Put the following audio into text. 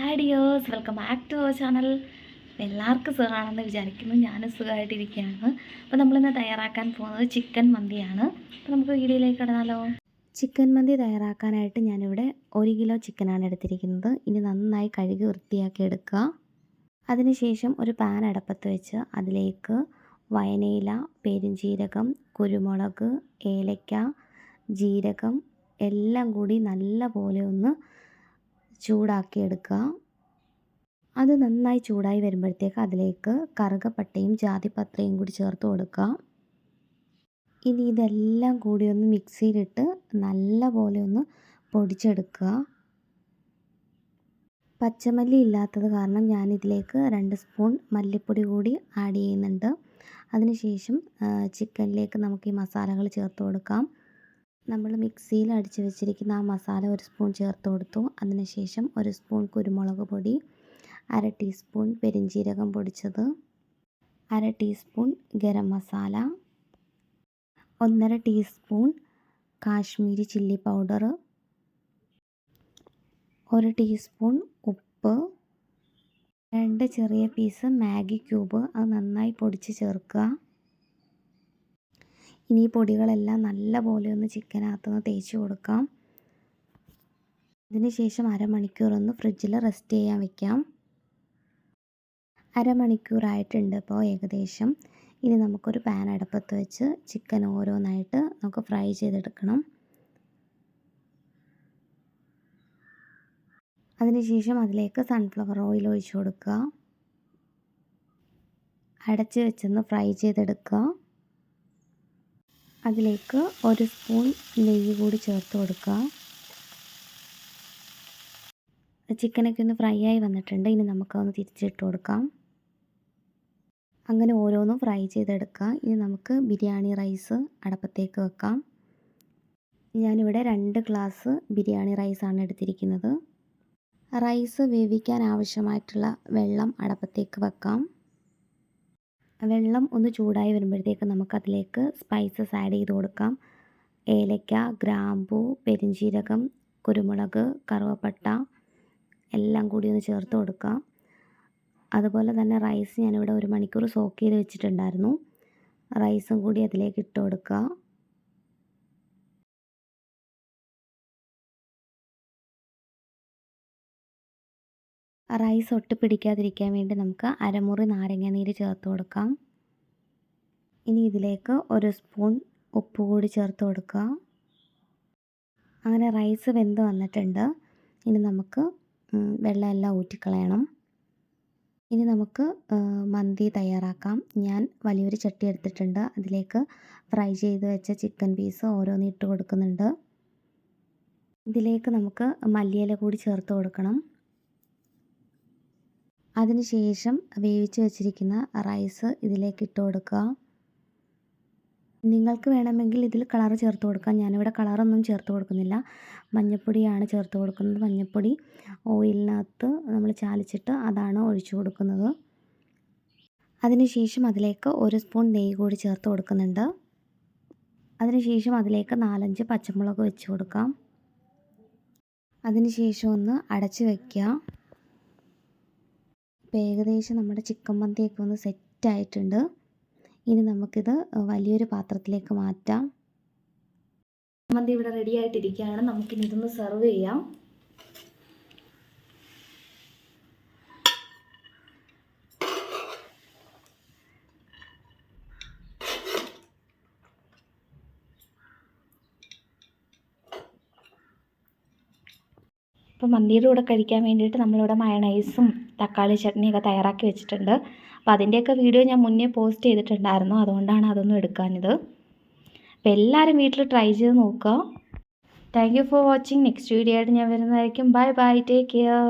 Hi dears, welcome back to our channel. എല്ലാവർക്കും സുഖമാണെന്ന് വിചാരിക്കുന്നു. ഞാനും സുഖമായിട്ടിരിക്കുകയാണ്. അപ്പോൾ നമ്മളിന്ന് തയ്യാറാക്കാൻ പോകുന്നത് ചിക്കൻ മന്തിയാണ്. അപ്പോൾ നമുക്ക് വീഡിയോയിലേക്ക് കടന്നാലോ. ചിക്കൻ മന്തി തയ്യാറാക്കാനായിട്ട് ഞാനിവിടെ 1 കിലോ ചിക്കനാണ് എടുത്തിരിക്കുന്നത്. ഇനി നന്നായി കഴുകി വൃത്തിയാക്കി എടുക്കുക. അതിനുശേഷം ഒരു പാൻ അടപ്പത്ത് വെച്ച് അതിലേക്ക് വയനയില, പെരുംജീരകം, കുരുമുളക്, ഏലക്ക, ജീരകം എല്ലാം കൂടി നല്ല പോലെ ഒന്ന് ചൂടാക്കിയെടുക്കുക. അത് നന്നായി ചൂടായി വരുമ്പോഴത്തേക്ക് അതിലേക്ക് കറുകപ്പട്ടയും ജാതിപത്രയും കൂടി ചേർത്ത് കൊടുക്കുക. ഇനി ഇതെല്ലാം കൂടി ഒന്ന് മിക്സിയിലിട്ട് നല്ല പോലെ ഒന്ന് പൊടിച്ചെടുക്കുക. പച്ചമല്ലി ഇല്ലാത്തത് കാരണം ഞാനിതിലേക്ക് 2 സ്പൂൺ മല്ലിപ്പൊടി കൂടി ആഡ് ചെയ്യുന്നുണ്ട്. അതിനുശേഷം ചിക്കനിലേക്ക് നമുക്ക് ഈ മസാലകൾ ചേർത്ത് കൊടുക്കാം. നമ്മൾ മിക്സിയിൽ അടിച്ച് വെച്ചിരിക്കുന്ന ആ മസാല 1 സ്പൂൺ ചേർത്ത് കൊടുത്തു. അതിനുശേഷം 1 സ്പൂൺ കുരുമുളക് പൊടി, 1/2 ടീസ്പൂൺ പെരുംജീരകം പൊടിച്ചത്, 1/2 teaspoon garam masala, 1/2 teaspoon Kashmiri chilli powder, 1 teaspoon ഉപ്പ്, 2 ചെറിയ പീസ് മാഗി ക്യൂബ് അത് നന്നായി പൊടിച്ച് ചേർക്കുക. ഇനി ഈ പൊടികളെല്ലാം നല്ല പോലെ ഒന്ന് ചിക്കനകത്തൊന്ന് തേച്ച് കൊടുക്കാം. അതിനുശേഷം അരമണിക്കൂറൊന്ന് ഫ്രിഡ്ജിൽ റെസ്റ്റ് ചെയ്യാൻ വെക്കാം. അരമണിക്കൂറായിട്ടുണ്ട് ഇപ്പോൾ ഏകദേശം. ഇനി നമുക്കൊരു പാൻ അടുപ്പത്ത് വെച്ച് ചിക്കൻ ഓരോന്നായിട്ട് നമുക്ക് ഫ്രൈ ചെയ്തെടുക്കണം. അതിനുശേഷം അതിലേക്ക് സൺഫ്ലവർ ഓയിൽ ഒഴിച്ചു കൊടുക്കുക. അടച്ച് വെച്ചൊന്ന് ഫ്രൈ ചെയ്തെടുക്കുക. അതിലേക്ക് 1 സ്പൂൺ നെയ്യ് കൂടി ചേർത്ത് കൊടുക്കുക. ചിക്കനൊക്കെ ഒന്ന് ഫ്രൈ ആയി വന്നിട്ടുണ്ട്. ഇനി നമുക്കൊന്ന് തിരിച്ചിട്ട് കൊടുക്കാം. അങ്ങനെ ഓരോന്നും ഫ്രൈ ചെയ്തെടുക്കുക. ഇനി നമുക്ക് ബിരിയാണി റൈസ് അടുപ്പത്തേക്ക് വെക്കാം. ഞാനിവിടെ 2 ഗ്ലാസ് ബിരിയാണി റൈസാണ് എടുത്തിരിക്കുന്നത്. റൈസ് വേവിക്കാൻ ആവശ്യമായിട്ടുള്ള വെള്ളം അടുപ്പത്തേക്ക് വെക്കാം. വെള്ളം ഒന്ന് ചൂടായി വരുമ്പോഴത്തേക്ക് നമുക്കതിലേക്ക് സ്പൈസസ് ആഡ് ചെയ്ത് കൊടുക്കാം. ഏലക്ക, ഗ്രാമ്പൂ, പെരുംജീരകം, കുരുമുളക്, കറുവപ്പട്ട എല്ലാം കൂടി ഒന്ന് ചേർത്ത് കൊടുക്കാം. അതുപോലെ തന്നെ റൈസ് ഞാനിവിടെ 1 മണിക്കൂർ സോക്ക് ചെയ്ത് വെച്ചിട്ടുണ്ടായിരുന്നു. റൈസും കൂടി അതിലേക്ക് ഇട്ട് കൊടുക്കുക. റൈസ് ഒട്ടി പിടിക്കാതിരിക്കാൻ വേണ്ടി നമുക്ക് അരമുറി നാരങ്ങ നീര് ചേർത്ത് കൊടുക്കാം. ഇനി ഇതിലേക്ക് 1 സ്പൂൺ ഉപ്പ് കൂടി ചേർത്ത് കൊടുക്കുക. അങ്ങനെ റൈസ് വെന്ത് വന്നിട്ടുണ്ട്. ഇനി നമുക്ക് വെള്ളമെല്ലാം ഊറ്റിക്കളയണം. ഇനി നമുക്ക് മന്തി തയ്യാറാക്കാം. ഞാൻ വലിയൊരു ചട്ടി എടുത്തിട്ടുണ്ട്. അതിലേക്ക് ഫ്രൈ ചെയ്ത് വെച്ച ചിക്കൻ പീസ് ഓരോന്ന് ഇട്ട് കൊടുക്കുന്നുണ്ട്. ഇതിലേക്ക് നമുക്ക് മല്ലിയില കൂടി ചേർത്ത് കൊടുക്കണം. അതിനുശേഷം വേവിച്ച് വെച്ചിരിക്കുന്ന റൈസ് ഇതിലേക്ക് ഇട്ട് കൊടുക്കുക. നിങ്ങൾക്ക് വേണമെങ്കിൽ ഇതിൽ കളർ ചേർത്ത് കൊടുക്കാം. ഞാനിവിടെ കളറൊന്നും ചേർത്ത് കൊടുക്കുന്നില്ല. മഞ്ഞൾപ്പൊടിയാണ് ചേർത്ത് കൊടുക്കുന്നത്. മഞ്ഞൾപ്പൊടി ഓയിലിനകത്ത് നമ്മൾ ചാലിച്ചിട്ട് അതാണ് ഒഴിച്ചു കൊടുക്കുന്നത്. അതിനുശേഷം അതിലേക്ക് 1 സ്പൂൺ നെയ്യ് കൂടി ചേർത്ത് കൊടുക്കുന്നുണ്ട്. അതിനുശേഷം അതിലേക്ക് 4-5 പച്ചമുളക് വെച്ച് കൊടുക്കാം. അതിനുശേഷം ഒന്ന് അടച്ച് വയ്ക്കുക. ഇപ്പോൾ ഏകദേശം നമ്മുടെ ചിക്കൻ മന്തിയൊക്കെ ഒന്ന് സെറ്റായിട്ടുണ്ട്. ഇനി നമുക്കിത് വലിയൊരു പാത്രത്തിലേക്ക് മാറ്റാം. മന്തി ഇവിടെ റെഡി ആയിട്ടിരിക്കുകയാണ്. നമുക്കിനി ഇതൊന്ന് സെർവ് ചെയ്യാം. ഇപ്പോൾ മന്തിയുടെ കൂടെ കഴിക്കാൻ വേണ്ടിയിട്ട് നമ്മളിവിടെ മയണൈസും തക്കാളി ചട്നിയൊക്കെ തയ്യാറാക്കി വെച്ചിട്ടുണ്ട്. അപ്പോൾ അതിൻ്റെയൊക്കെ വീഡിയോ ഞാൻ മുന്നേ പോസ്റ്റ് ചെയ്തിട്ടുണ്ടായിരുന്നു. അതുകൊണ്ടാണ് അതൊന്നും എടുക്കാഞ്ഞത്. അപ്പോൾ എല്ലാവരും വീട്ടിൽ ട്രൈ ചെയ്ത് നോക്കുക. Thank you for watching. Next video ആയിട്ട് ഞാൻ വരുന്നതായിരിക്കും. Bye bye, take care.